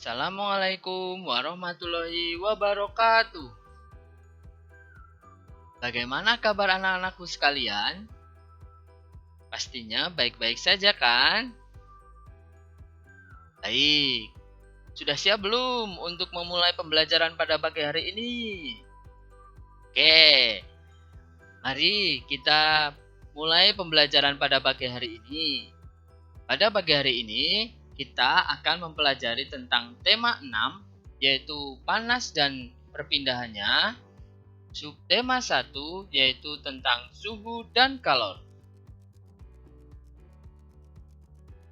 Assalamualaikum warahmatullahi wabarakatuh. Bagaimana kabar anak-anakku sekalian? Pastinya baik-baik saja kan? Baik. Sudah siap belum untuk memulai pembelajaran pada pagi hari ini? Oke. Mari kita mulai pembelajaran pada pagi hari ini. Pada pagi hari ini kita akan mempelajari tentang tema 6, yaitu panas dan perpindahannya. Subtema 1 yaitu tentang suhu dan kalor.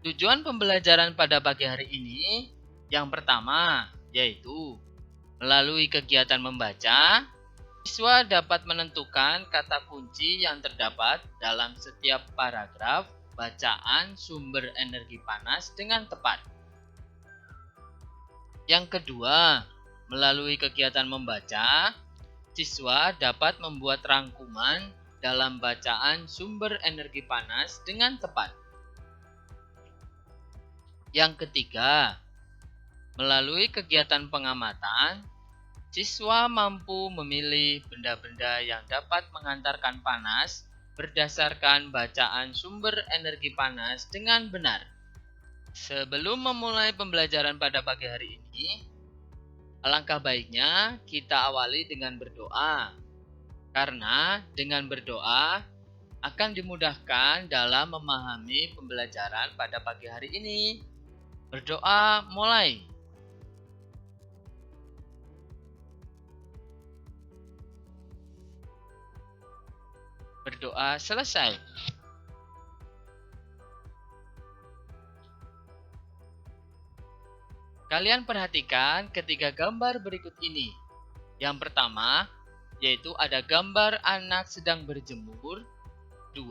Tujuan pembelajaran pada pagi hari ini yang pertama yaitu melalui kegiatan membaca, siswa dapat menentukan kata kunci yang terdapat dalam setiap paragraf bacaan sumber energi panas dengan tepat. Yang kedua, melalui kegiatan membaca, siswa dapat membuat rangkuman dalam bacaan sumber energi panas dengan tepat. Yang ketiga, melalui kegiatan pengamatan, siswa mampu memilih benda-benda yang dapat mengantarkan panas berdasarkan bacaan sumber energi panas dengan benar. Sebelum memulai pembelajaran pada pagi hari ini, alangkah baiknya kita awali dengan berdoa. Karena dengan berdoa akan dimudahkan dalam memahami pembelajaran pada pagi hari ini. Berdoa mulai. Berdoa selesai. Kalian perhatikan ketiga gambar berikut ini. Yang pertama, yaitu ada gambar anak sedang berjemur. 2,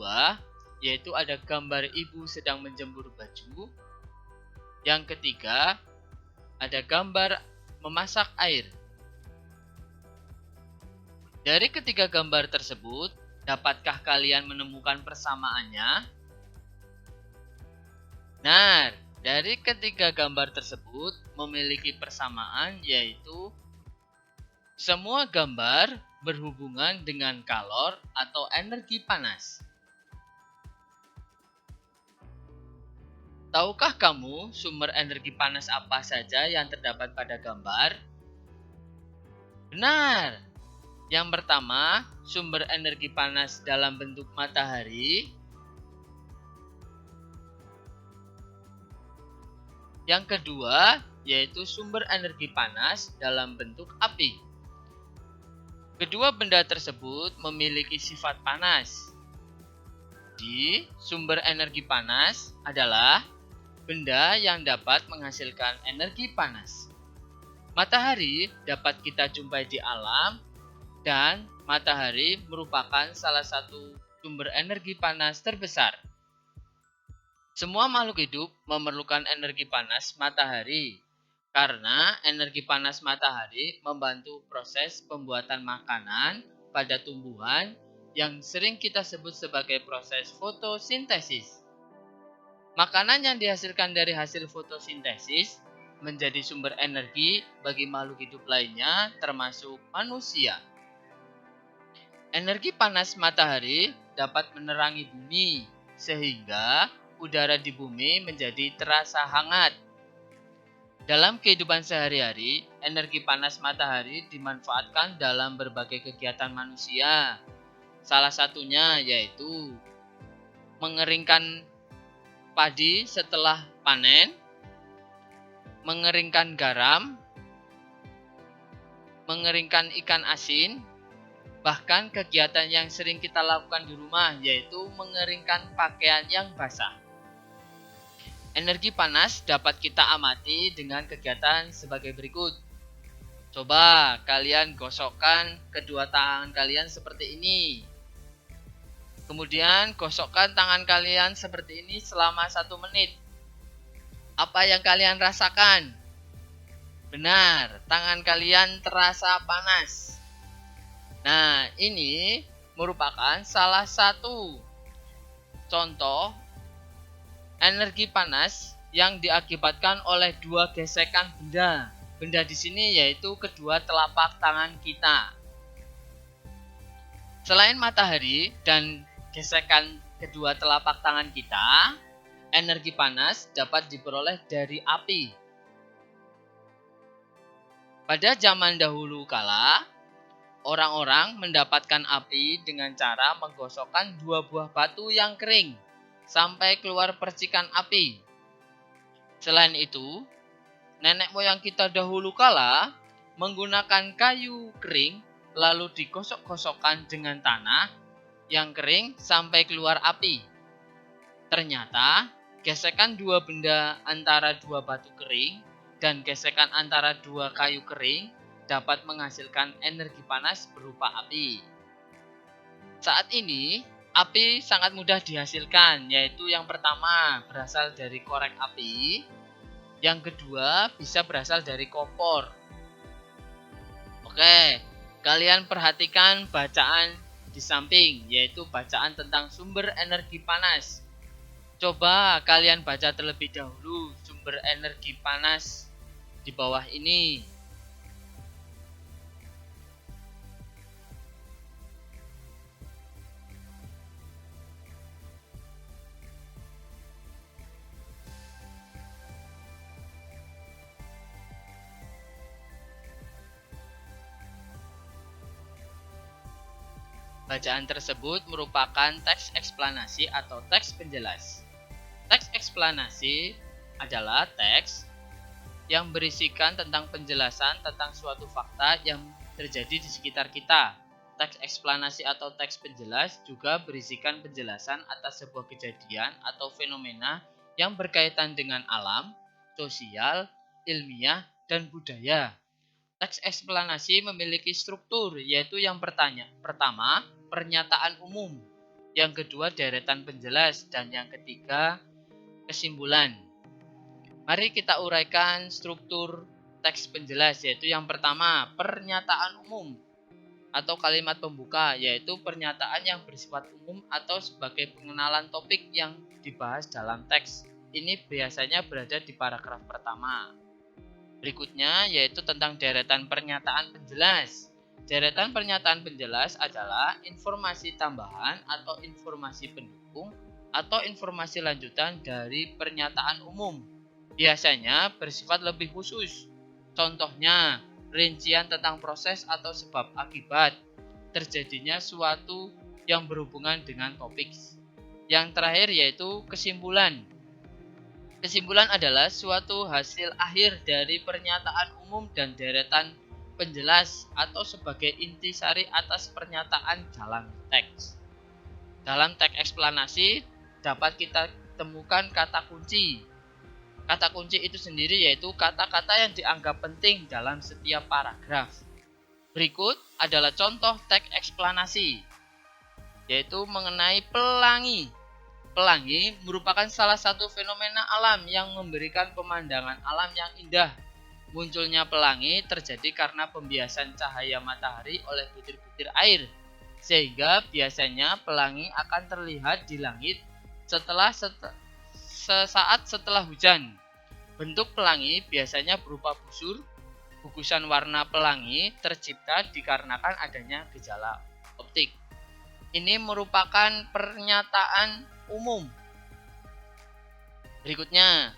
yaitu ada gambar ibu sedang menjemur baju. Yang ketiga, ada gambar memasak air. Dari ketiga gambar tersebut, dapatkah kalian menemukan persamaannya? Nah, dari ketiga gambar tersebut memiliki persamaan, yaitu semua gambar berhubungan dengan kalor atau energi panas. Tahukah kamu sumber energi panas apa saja yang terdapat pada gambar? Benar. Yang pertama, sumber energi panas dalam bentuk matahari. Yang kedua, yaitu sumber energi panas dalam bentuk api. Kedua benda tersebut memiliki sifat panas. Jadi, sumber energi panas adalah benda yang dapat menghasilkan energi panas. Matahari dapat kita jumpai di alam, dan matahari merupakan salah satu sumber energi panas terbesar. Semua makhluk hidup memerlukan energi panas matahari, karena energi panas matahari membantu proses pembuatan makanan pada tumbuhan yang sering kita sebut sebagai proses fotosintesis. Makanan yang dihasilkan dari hasil fotosintesis menjadi sumber energi bagi makhluk hidup lainnya termasuk manusia. Energi panas matahari dapat menerangi bumi sehingga udara di bumi menjadi terasa hangat. Dalam kehidupan sehari-hari, energi panas matahari dimanfaatkan dalam berbagai kegiatan manusia. Salah satunya yaitu mengeringkan padi setelah panen, mengeringkan garam, mengeringkan ikan asin, bahkan kegiatan yang sering kita lakukan di rumah yaitu mengeringkan pakaian yang basah. Energi panas dapat kita amati dengan kegiatan sebagai berikut. Coba kalian gosokkan kedua tangan kalian seperti ini. Kemudian gosokkan tangan kalian seperti ini selama 1 menit. Apa yang kalian rasakan? Benar, tangan kalian terasa panas. Nah, ini merupakan salah satu contoh energi panas yang diakibatkan oleh dua gesekan benda. Benda di sini yaitu kedua telapak tangan kita. Selain matahari dan gesekan kedua telapak tangan kita, energi panas dapat diperoleh dari api. Pada zaman dahulu kala, orang-orang mendapatkan api dengan cara menggosokkan dua buah batu yang kering sampai keluar percikan api. Selain itu, nenek moyang kita dahulu kala menggunakan kayu kering lalu digosok-gosokkan dengan tanah yang kering sampai keluar api. Ternyata, gesekan dua benda antara dua batu kering dan gesekan antara dua kayu kering dapat menghasilkan energi panas berupa api. Saat ini, api sangat mudah dihasilkan, yaitu yang pertama berasal dari korek api, yang kedua bisa berasal dari kompor. Oke, kalian perhatikan bacaan di samping, yaitu bacaan tentang sumber energi panas. Coba kalian baca terlebih dahulu sumber energi panas di bawah ini. Bacaan tersebut merupakan teks eksplanasi atau teks penjelas. Teks eksplanasi adalah teks yang berisikan tentang penjelasan tentang suatu fakta yang terjadi di sekitar kita. Teks eksplanasi atau teks penjelas juga berisikan penjelasan atas sebuah kejadian atau fenomena yang berkaitan dengan alam, sosial, ilmiah, dan budaya. Teks eksplanasi memiliki struktur, yaitu yang pertama, pernyataan umum, yang kedua, deretan penjelas, dan yang ketiga, kesimpulan. Mari kita uraikan struktur teks penjelas, yaitu yang pertama, pernyataan umum atau kalimat pembuka, yaitu pernyataan yang bersifat umum atau sebagai pengenalan topik yang dibahas dalam teks. Ini biasanya berada di paragraf pertama. Berikutnya yaitu tentang deretan pernyataan penjelas. Deretan pernyataan penjelas adalah informasi tambahan atau informasi pendukung atau informasi lanjutan dari pernyataan umum. Biasanya bersifat lebih khusus. Contohnya, rincian tentang proses atau sebab akibat terjadinya suatu yang berhubungan dengan topik. Yang terakhir yaitu kesimpulan. Kesimpulan adalah suatu hasil akhir dari pernyataan umum dan deretan penjelas atau sebagai intisari atas pernyataan dalam teks. Dalam teks eksplanasi dapat kita temukan kata kunci. Kata kunci itu sendiri yaitu kata-kata yang dianggap penting dalam setiap paragraf. Berikut adalah contoh teks eksplanasi, yaitu mengenai pelangi. Pelangi merupakan salah satu fenomena alam yang memberikan pemandangan alam yang indah. Munculnya pelangi terjadi karena pembiasan cahaya matahari oleh butir-butir air, sehingga biasanya pelangi akan terlihat di langit sesaat setelah hujan. Bentuk pelangi biasanya berupa busur. Gugusan warna pelangi tercipta dikarenakan adanya gejala optik. Ini merupakan pernyataan umum. Berikutnya,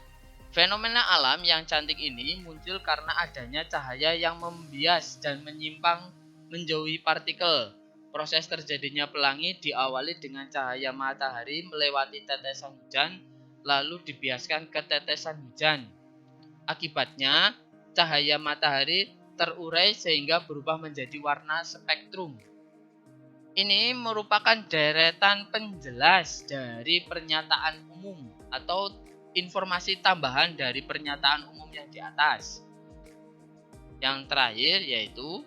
fenomena alam yang cantik ini muncul karena adanya cahaya yang membias dan menyimpang menjauhi partikel. Proses terjadinya pelangi diawali dengan cahaya matahari melewati tetesan hujan, lalu dibiaskan ke tetesan hujan. Akibatnya, cahaya matahari terurai sehingga berubah menjadi warna spektrum. Ini merupakan deretan penjelas dari pernyataan umum atau informasi tambahan dari pernyataan umum yang di atas. Yang terakhir yaitu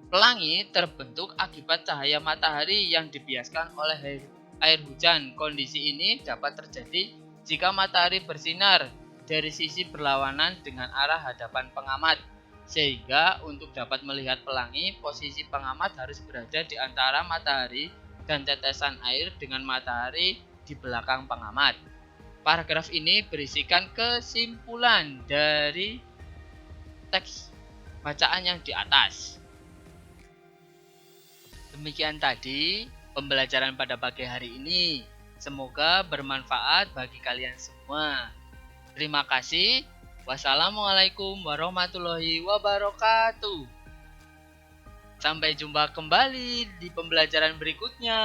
pelangi terbentuk akibat cahaya matahari yang dibiaskan oleh air hujan. Kondisi ini dapat terjadi jika matahari bersinar dari sisi berlawanan dengan arah hadapan pengamat. Sehingga untuk dapat melihat pelangi, posisi pengamat harus berada di antara matahari dan tetesan air dengan matahari di belakang pengamat. Paragraf ini berisikan kesimpulan dari teks bacaan yang di atas. Demikian tadi pembelajaran pada pagi hari ini. Semoga bermanfaat bagi kalian semua. Terima kasih. Wassalamualaikum warahmatullahi wabarakatuh. Sampai jumpa kembali di pembelajaran berikutnya.